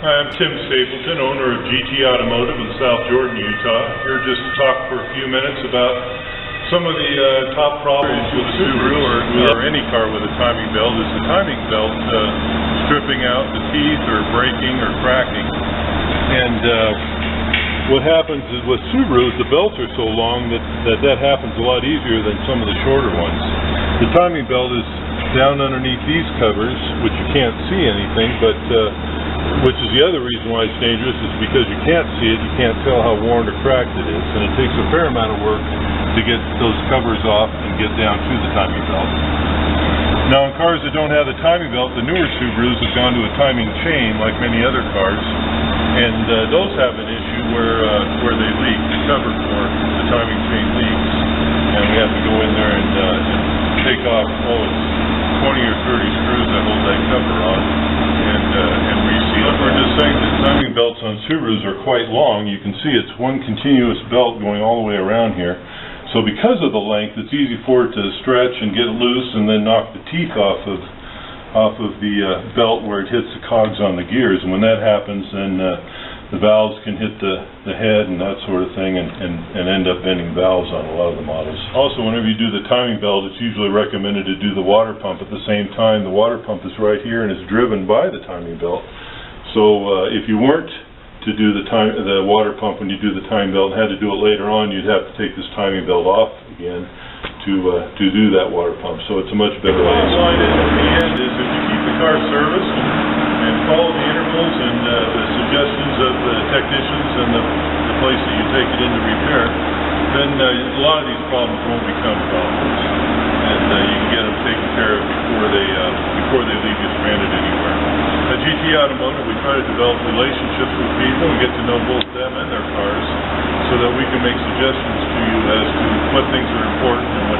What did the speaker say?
I'm Tim Stapleton, owner of GT Automotive in South Jordan, Utah. Here just to talk for a few minutes about some of the top problems with a Subaru or any car with a timing belt. Is the timing belt stripping out the teeth or breaking or cracking. And what happens is with Subarus, the belts are so long that happens a lot easier than some of the shorter ones. The timing belt is down underneath these covers, which you can't see anything, but which is the other reason why it's dangerous, is because you can't see it, you can't tell how worn or cracked it is, and it takes a fair amount of work to get those covers off and get down to the timing belt. Now, in cars that don't have the timing belt, the newer Subarus have gone to a timing chain like many other cars, and those have an issue where they leak. The cover for the timing chain leaks, and we have to go in there and take off, it's 20 or 30 screws that hold that cover on and reseal it. We're just saying that timing belts on Subarus are quite long. You can see it's one continuous belt going all the way around here. So because of the length, it's easy for it to stretch and get loose and then knock the teeth off of the belt where it hits the cogs on the gears. And when that happens, then the valves can hit the head and that sort of thing and end up bending valves on a lot of the models. Also, whenever you do the timing belt, it's usually recommended to do the water pump at the same time. The water pump is right here and is driven by the timing belt. So if you weren't to do the water pump when you do the timing belt and had to do it later on, you'd have to take this timing belt off again to do that water pump. So it's a much better way. The bottom line is, in the end, is if you keep the car serviced and follow the intervals and the suggestions of the technicians and the place that you take it in to repair, then a lot of these problems won't become problems, and you can get them taken care of before they leave you stranded anywhere. At GT Automotive, we try to develop relationships with people and get to know both them and their cars so that we can make suggestions to you as to what things are important and